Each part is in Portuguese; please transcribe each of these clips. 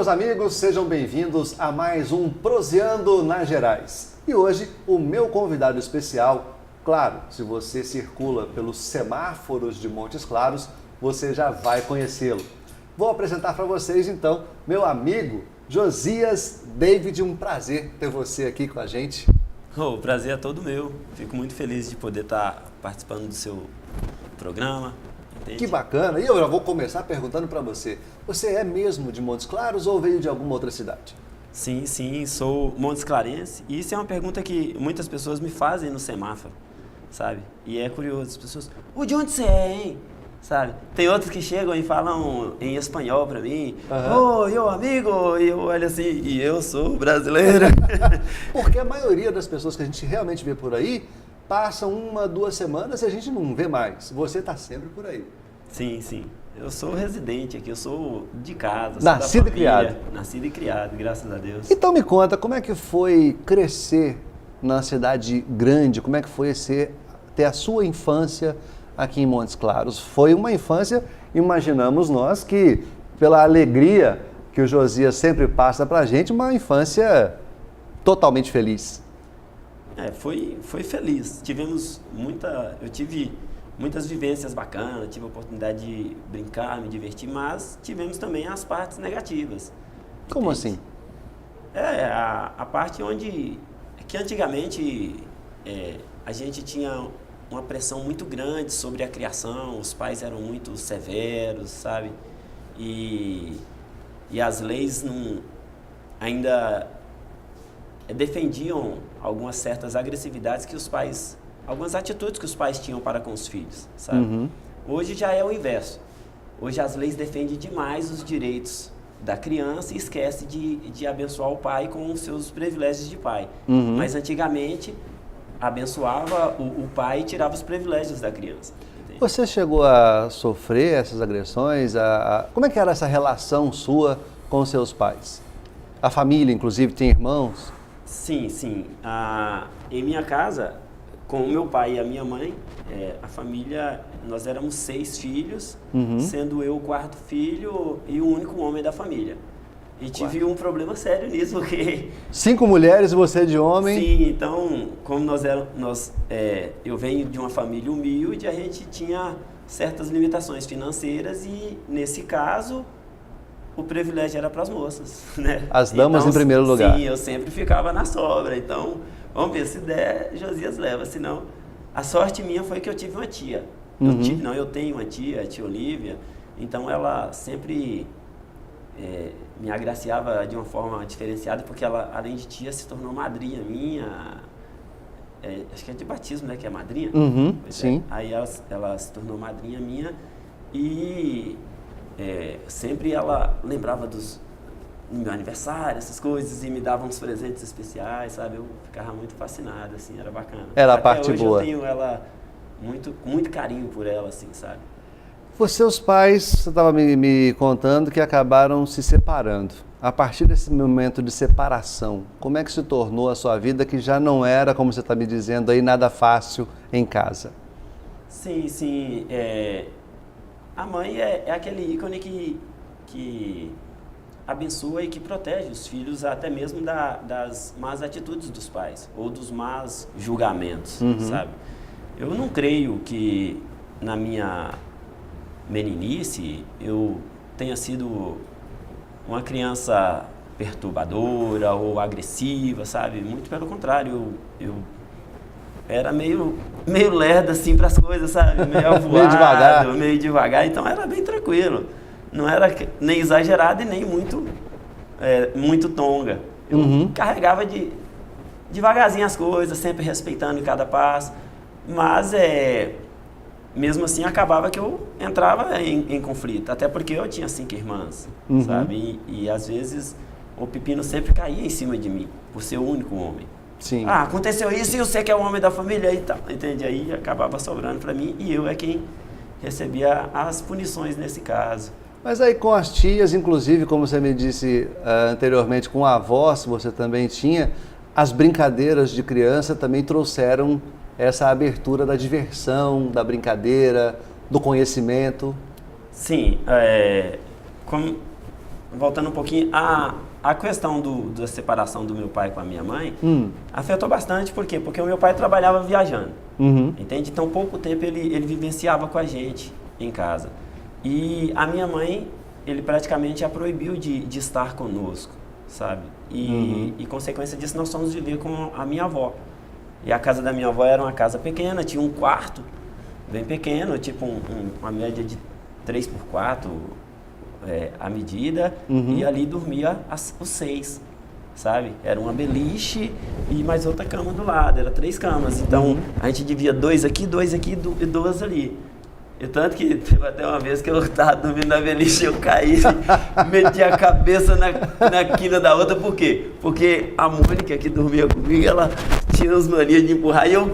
meus amigos, sejam bem-vindos a mais um Proseando nas Gerais. E hoje, o meu convidado especial, claro, se você circula pelos semáforos de Montes Claros, você já vai conhecê-lo. Vou apresentar para vocês, então, meu amigo Josias David. Um prazer ter você aqui com a gente. O prazer é todo meu. Fico muito feliz de poder estar participando do seu programa. Entende? Que bacana. E eu já vou começar perguntando para você. Você é mesmo de Montes Claros ou veio de alguma outra cidade? Sim, sou montes clarense. E isso é uma pergunta que muitas pessoas me fazem no semáforo, sabe? E é curioso, as pessoas, de onde você é, hein? Sabe? Tem outros que chegam e falam em espanhol pra mim. Eu amigo, e eu olho assim, e eu sou brasileiro. Porque a maioria das pessoas que a gente realmente vê por aí, passam 1, 2 semanas e a gente não vê mais. Você tá sempre por aí. Sim. Eu sou residente aqui, eu sou de casa. Nascido e criado. Nascido e criado, graças a Deus. Então me conta, como é que foi crescer na cidade grande? Como é que foi ter a sua infância aqui em Montes Claros? Foi uma infância, imaginamos nós, que pela alegria que o Josias sempre passa pra gente, uma infância totalmente feliz. Foi feliz. Eu tive muitas vivências bacanas, tive a oportunidade de brincar, me divertir, mas tivemos também as partes negativas. Como assim? A parte que antigamente a gente tinha uma pressão muito grande sobre a criação, os pais eram muito severos, sabe? E as leis ainda defendiam algumas certas agressividades algumas atitudes que os pais tinham para com os filhos, sabe? Uhum. Hoje já é o inverso. Hoje as leis defendem demais os direitos da criança e esquece de abençoar o pai com os seus privilégios de pai. Uhum. Mas antigamente abençoava o pai e tirava os privilégios da criança. Entende? Você chegou a sofrer essas agressões? Como é que era essa relação sua com seus pais? A família, inclusive, tem irmãos? Sim. Em minha casa, com o meu pai e a minha mãe, a família, nós éramos 6 filhos, sendo eu o 4º filho e o único homem da família. E tive um problema sério nisso, porque... 5 mulheres e você de homem? Sim, então, como eu venho de uma família humilde, a gente tinha certas limitações financeiras e, nesse caso, o privilégio era para as moças, né? As damas em primeiro lugar. Sim, eu sempre ficava na sobra, então, vamos ver, se der, Josias leva, senão... A sorte minha foi que eu tive uma tia. Eu tenho uma tia, a tia Olívia, então ela sempre... me agraciava de uma forma diferenciada, porque ela, além de tia, se tornou madrinha minha, acho que é de batismo, né, que é madrinha. Sim. Aí ela se tornou madrinha minha e sempre ela lembrava do meu aniversário, essas coisas, e me dava uns presentes especiais, sabe? Eu ficava muito fascinado, assim, era bacana. Era a Até parte hoje boa. Eu tenho ela, muito carinho por ela, assim, sabe? Os seus pais, você estava me contando que acabaram se separando. A partir desse momento de separação, como é que se tornou a sua vida, que já não era, como você está me dizendo aí, nada fácil em casa? Sim. A mãe é aquele ícone que abençoa e que protege os filhos até mesmo das más atitudes dos pais ou dos más julgamentos, sabe? Eu não creio que na minha meninice eu tenha sido uma criança perturbadora ou agressiva, sabe? Muito pelo contrário, eu era meio lerdo assim para as coisas, sabe? Meio avoado, meio devagar, então era bem tranquilo. Não era nem exagerado e nem muito tonga. Eu carregava devagarzinho as coisas, sempre respeitando cada passo, mas mesmo assim acabava que eu entrava em conflito, até porque eu tinha 5 irmãs, sabe? E às vezes o pepino sempre caía em cima de mim, por ser o único homem. Sim. Aconteceu isso e você que é o homem da família e tal, entende? Aí acabava sobrando para mim e eu é quem recebia as punições nesse caso. Mas aí com as tias, inclusive, como você me disse anteriormente, com a avó, se você também tinha, as brincadeiras de criança também trouxeram essa abertura da diversão, da brincadeira, do conhecimento. Sim, como voltando um pouquinho, a questão da separação do meu pai com a minha mãe afetou bastante, por quê? Porque o meu pai trabalhava viajando, entende? Então, pouco tempo ele vivenciava com a gente em casa. E a minha mãe, ele praticamente a proibiu de estar conosco, sabe? E consequência disso, nós fomos viver com a minha avó. E a casa da minha avó era uma casa pequena, tinha um quarto bem pequeno, tipo uma média de 3x4 a medida, e ali dormia os 6, sabe? Era uma beliche e mais outra cama do lado, era 3 camas. Então, a gente dividia 2 aqui e 2 ali. E tanto que teve até uma vez que eu estava dormindo na beliche, eu caí, meti a cabeça na quina da outra, por quê? Porque a Mônica, que dormia comigo, ela tinha uns manias de empurrar e eu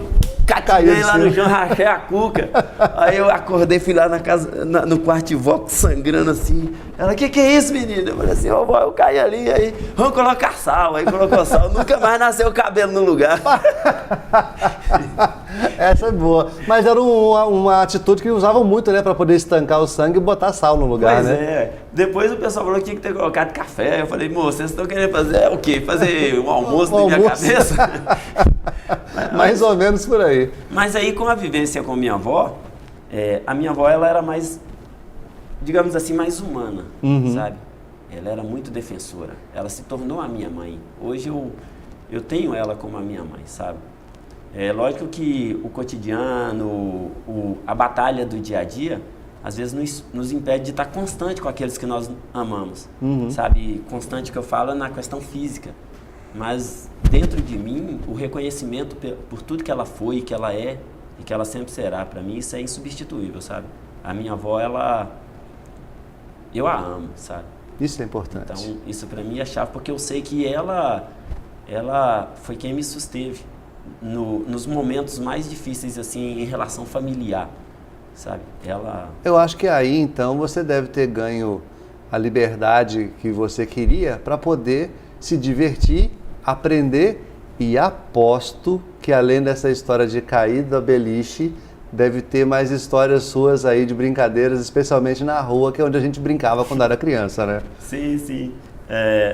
caí lá no chão, rachei a cuca. Aí eu acordei, fui lá no quarto de vó, sangrando assim. Ela, que é isso, menina? Eu falei assim, ó, vó, eu caí ali, aí vamos colocar sal. Aí colocou sal, nunca mais nasceu o cabelo no lugar. Essa é boa. Mas era uma atitude que usavam muito, né? Pra poder estancar o sangue e botar sal no lugar, pois né? É. Depois o pessoal falou que tinha que ter colocado café. Eu falei, moço, vocês estão querendo fazer o quê? Fazer um almoço na minha cabeça? Mais ou menos por aí. Mas aí, com a vivência com minha avó, a minha avó, ela era mais, digamos assim, mais humana, sabe? Ela era muito defensora. Ela se tornou a minha mãe. Hoje eu tenho ela como a minha mãe, sabe? É lógico que o cotidiano, a batalha do dia a dia, às vezes nos impede de estar constante com aqueles que nós amamos, sabe? Constante que eu falo na questão física. Mas dentro de mim, o reconhecimento por tudo que ela foi, que ela é e que ela sempre será, para mim, isso é insubstituível, sabe? A minha avó, eu a amo, sabe? Isso é importante. Então, isso para mim é chave, porque eu sei que ela foi quem me susteve nos momentos mais difíceis, assim, em relação familiar, sabe? Eu acho que aí, então, você deve ter ganho a liberdade que você queria para poder se divertir, aprender, e aposto que, além dessa história de cair da beliche, deve ter mais histórias suas aí de brincadeiras, especialmente na rua, que é onde a gente brincava quando era criança, né? Sim, sim.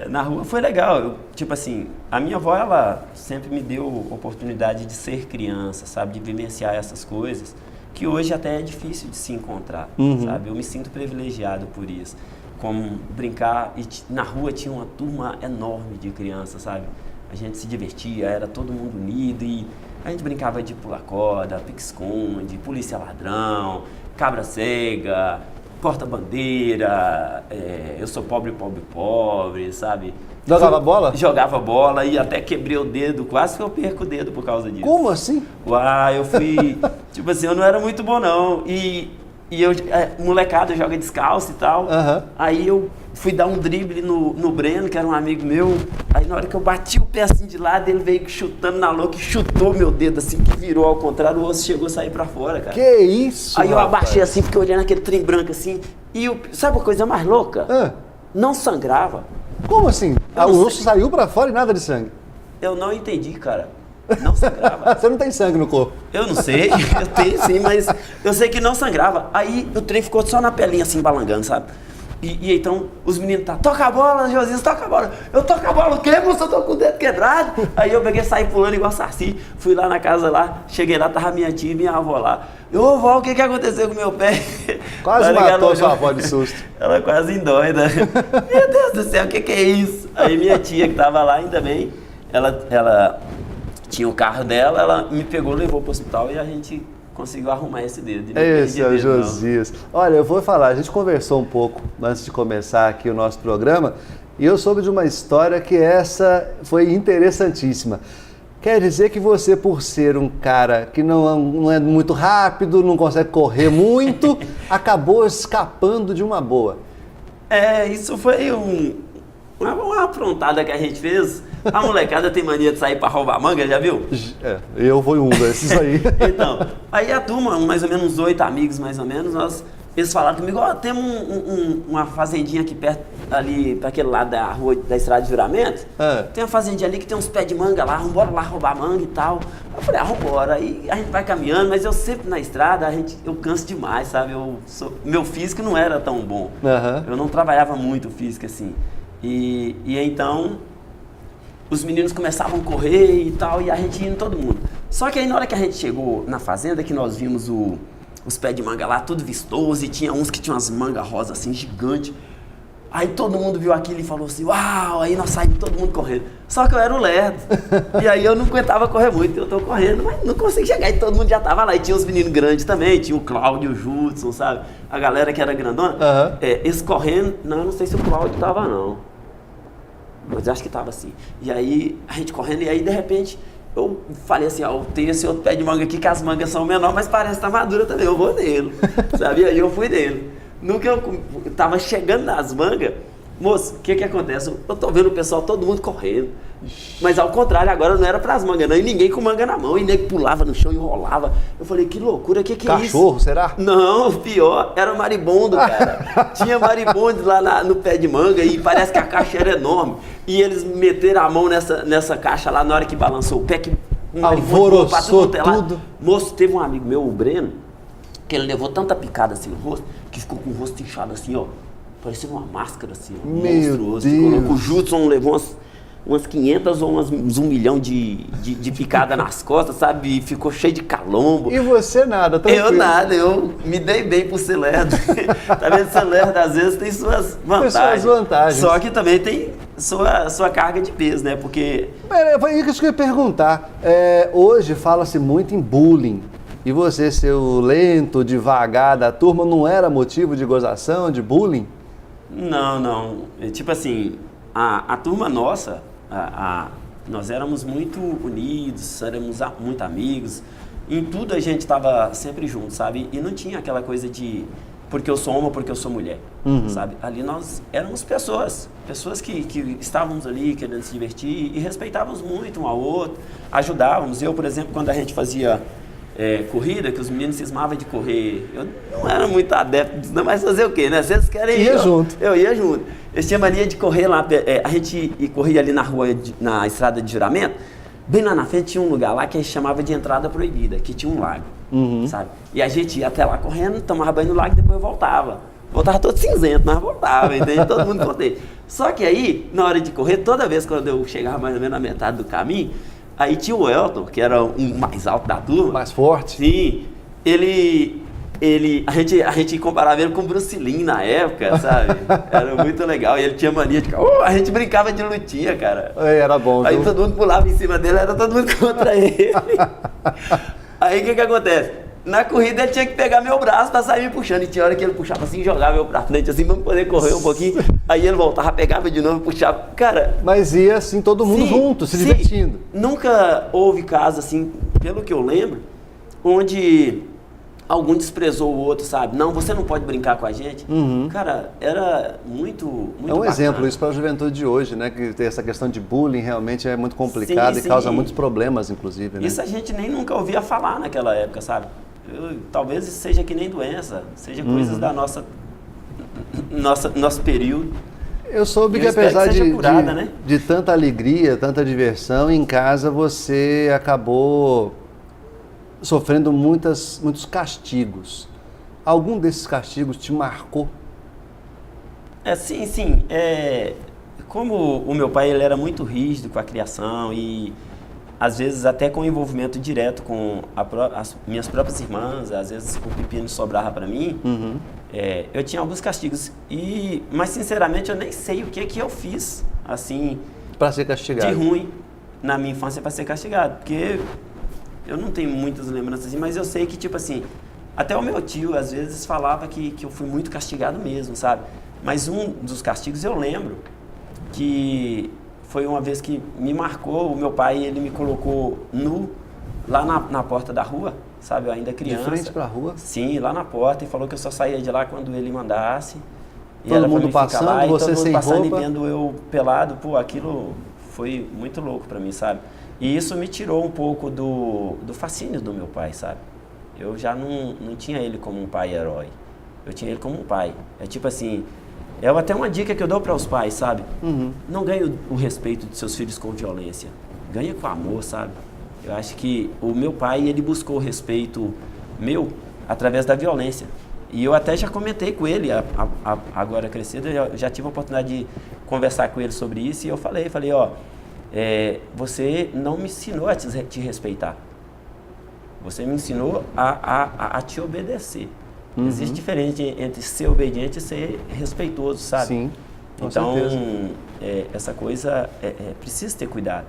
Na rua foi legal. Tipo assim, a minha avó, ela sempre me deu oportunidade de ser criança, sabe? De vivenciar essas coisas, que hoje até é difícil de se encontrar, sabe? Eu me sinto privilegiado por isso. Como brincar, e na rua tinha uma turma enorme de crianças, sabe? A gente se divertia, era todo mundo unido e a gente brincava de pular corda, pique-esconde, polícia ladrão, cabra cega, porta-bandeira, eu sou pobre, pobre, pobre, sabe? Jogava bola? Jogava bola e até quebrei o dedo, quase que eu perco o dedo por causa disso. Como assim? Eu fui, tipo assim, eu não era muito bom não, e eu, molecada joga descalço e tal, aí eu fui dar um drible no Breno, que era um amigo meu, aí na hora que eu bati o pé assim de lado, ele veio chutando na louca e chutou meu dedo assim, que virou ao contrário, o osso chegou a sair pra fora, cara. Que isso, Aí eu rapaz? abaixei assim, fiquei olhando aquele trem branco assim, e sabe a coisa mais louca? Não sangrava. Como assim? O osso saiu pra fora e nada de sangue? Eu não entendi, cara. Não sangrava. Você não tem sangue no corpo? Eu não sei, eu tenho sim, mas eu sei que não sangrava. Aí o trem ficou só na pelinha assim, balangando, sabe? E então os meninos toca a bola, Josias, toca a bola. Eu toco a bola o quê, moço? Eu tô com o dedo quebrado. Aí eu peguei, saí pulando igual Saci. Fui lá na casa lá, cheguei lá, tava minha tia e minha avó lá. Ô, vó, o que aconteceu com meu pé? Quase matou sua avó de susto. Ela quase endoida. Meu Deus do céu, o que é isso? Aí minha tia que tava lá ainda bem, ela tinha o carro dela, ela me pegou, levou pro hospital e a gente conseguiu arrumar esse dedo. Esse é o Josias. Olha, eu vou falar, a gente conversou um pouco antes de começar aqui o nosso programa e eu soube de uma história que essa foi interessantíssima. Quer dizer que você, por ser um cara que não é muito rápido, não consegue correr muito, acabou escapando de uma boa. Isso foi uma aprontada que a gente fez. A molecada tem mania de sair pra roubar manga, já viu? Eu fui um desses aí. Então, aí a turma, mais ou menos uns 8 amigos, mais ou menos, eles falaram comigo, ó, temos uma fazendinha aqui perto, ali, para aquele lado da rua, da Estrada de Juramento. Tem uma fazendinha ali que tem uns pés de manga lá, vambora lá roubar manga e tal. Eu falei, vambora. Aí a gente vai caminhando, mas eu sempre na estrada, eu canso demais, sabe? Meu físico não era tão bom. Eu não trabalhava muito físico assim. E então, os meninos começavam a correr e tal, e a gente indo todo mundo. Só que aí na hora que a gente chegou na fazenda, que nós vimos os pés de manga lá, tudo vistoso, e tinha uns que tinham umas mangas rosas assim, gigantes. Aí todo mundo viu aquilo e falou assim, uau, aí nós saímos todo mundo correndo. Só que eu era o lerdo, e aí eu não aguentava correr muito, eu tô correndo, mas não consegui chegar, e todo mundo já tava lá. E tinha os meninos grandes também, tinha o Cláudio, o Judson, sabe? A galera que era grandona. Eles correndo, eu não sei se o Cláudio tava não, mas eu acho que tava assim. E aí a gente correndo, e aí de repente... Eu falei assim, eu tenho esse outro pé de manga aqui, que as mangas são menores, mas parece que tá madura também, eu vou nele, sabe? E aí eu fui nele. No que eu tava chegando nas mangas, moço, o que acontece? Eu tô vendo o pessoal, todo mundo correndo, mas ao contrário, agora não era pras mangas não, e ninguém com manga na mão, e nego pulava no chão e rolava. Eu falei, que loucura, que é isso? Cachorro, será? Não, pior, era maribondo, cara. Tinha maribondo lá no pé de manga, e parece que a caixa era enorme. E eles meteram a mão nessa caixa lá na hora que balançou o pé, que alvoroçou tudo. Moço, teve um amigo meu, o Breno, que ele levou tanta picada assim no rosto, que ficou com o rosto inchado assim, ó, parecendo uma máscara assim, ó, monstruoso. O Judson levou umas 500 ou uns 1 milhão de picada nas costas, sabe? E ficou cheio de calombo. E você nada, tranquilo? Eu nada, eu me dei bem por ser lerdo. Tá vendo? Ser lerdo às vezes tem suas vantagens. Tem suas vantagens. Só que também tem sua carga de peso, né? Porque... Foi isso que eu ia perguntar. Hoje fala-se muito em bullying. E você ser o lento, devagar da turma, não era motivo de gozação, de bullying? Não. Tipo assim, a turma nossa, nós éramos muito unidos, éramos muito amigos. Em tudo a gente estava sempre junto, sabe? E não tinha aquela coisa de porque eu sou homem ou porque eu sou mulher, sabe? Ali nós éramos pessoas que estávamos ali querendo se divertir e respeitávamos muito um ao outro, ajudávamos. Eu, por exemplo, quando a gente fazia corrida, que os meninos cismavam de correr, eu não era muito adepto, não, mas fazer o quê, né? Vocês querem ir? Eu ia junto. Eles tinham mania de correr lá, a gente corria ali na rua, na Estrada de Juramento, bem lá na frente tinha um lugar lá que a gente chamava de entrada proibida, que tinha um lago, sabe? E a gente ia até lá correndo, tomava banho no lago e depois voltava. Voltava todo cinzento, mas voltava, entende? Todo mundo contei. Só que aí, na hora de correr, toda vez quando eu chegava mais ou menos na metade do caminho, aí tinha o Elton, que era o mais alto da turma. Mais forte? Sim. A gente comparava ele com o Bruce Lee na época, sabe? Era muito legal. E ele tinha mania de... a gente brincava de lutinha, cara. Era bom, aí viu? Todo mundo pulava em cima dele, era todo mundo contra ele. Aí o que acontece? Na corrida ele tinha que pegar meu braço pra sair me puxando. E tinha hora que ele puxava assim, jogava eu pra frente assim, pra poder correr um pouquinho. Aí ele voltava, pegava de novo, puxava. Cara... Mas ia assim, todo mundo junto, se divertindo. Nunca houve caso assim, pelo que eu lembro, onde algum desprezou o outro, sabe? Não, você não pode brincar com a gente. Cara, era muito é um bacana. exemplo isso para a juventude de hoje, né? Que tem essa questão de bullying realmente é muito complicada e causa muitos problemas, inclusive, né? Isso a gente nem nunca ouvia falar naquela época, sabe? Talvez isso seja que nem doença, seja coisas da nosso período. Eu soube que apesar de tanta alegria, tanta diversão, em casa você acabou sofrendo muitos castigos. Algum desses castigos te marcou? Sim. Como o meu pai ele era muito rígido com a criação e às vezes até com envolvimento direto com as minhas próprias irmãs, às vezes o pepino sobrava para mim, eu tinha alguns castigos. Mas sinceramente eu nem sei o que eu fiz assim para ser castigado. De ruim na minha infância para ser castigado, porque eu não tenho muitas lembranças assim, mas eu sei que, tipo assim, até o meu tio, às vezes, falava que eu fui muito castigado mesmo, sabe? Mas um dos castigos eu lembro que foi uma vez que me marcou, o meu pai, ele me colocou nu lá na porta da rua, sabe? Eu ainda criança. De frente pra rua? Sim, lá na porta, e falou que eu só saía de lá quando ele mandasse. Todo mundo passando, lá, você sem roupa? Todo mundo passando e vendo eu pelado, aquilo foi muito louco pra mim, sabe? E isso me tirou um pouco do fascínio do meu pai, sabe? Eu já não tinha ele como um pai herói. Eu tinha ele como um pai. É tipo assim, é até uma dica que eu dou para os pais, sabe? Não ganhe o respeito de seus filhos com violência. Ganha com amor, sabe? Eu acho que o meu pai, ele buscou o respeito meu através da violência. E eu até já comentei com ele, agora crescido, eu já tive a oportunidade de conversar com ele sobre isso. E eu falei, ó, você não me ensinou a te respeitar. Você me ensinou a te obedecer. Existe diferença entre ser obediente e ser respeitoso, sabe? Sim, com então, certeza. Essa coisa precisa ter cuidado,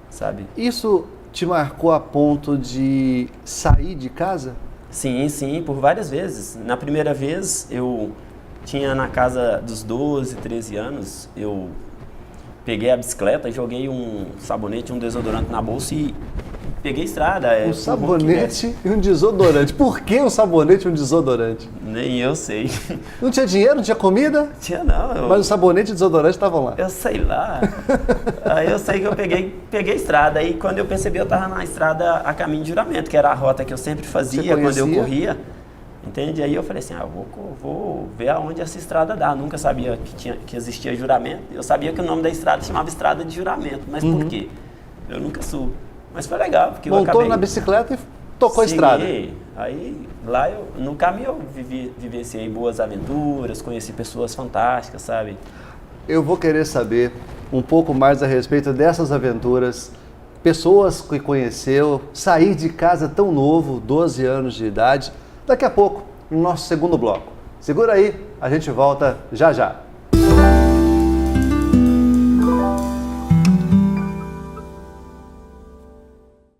sabe? Isso te marcou a ponto de sair de casa? Sim, por várias vezes. Na primeira vez, eu tinha na casa dos 12, 13 anos, eu peguei a bicicleta, joguei um sabonete, um desodorante na bolsa e peguei estrada. Um sabonete e um desodorante. Por que um sabonete e um desodorante? Nem eu sei. Não tinha dinheiro, não tinha comida? Tinha não. Mas o sabonete e o desodorante estavam lá. Eu sei lá. Aí eu sei que eu peguei a estrada. Aí quando eu percebi, eu estava na estrada a caminho de Juramento, que era a rota que eu sempre fazia quando eu corria. Entende? Aí eu falei assim, vou ver aonde essa estrada dá. Nunca sabia que existia Juramento. Eu sabia que o nome da estrada chamava Estrada de Juramento. Mas por quê? Eu nunca subi. Mas foi legal, porque Montou eu acabei... na bicicleta e tocou a estrada. Aí lá no caminho eu vivenciei boas aventuras, conheci pessoas fantásticas, sabe? Eu vou querer saber um pouco mais a respeito dessas aventuras, pessoas que conheceu, sair de casa tão novo, 12 anos de idade, daqui a pouco, no nosso segundo bloco. Segura aí, a gente volta já já.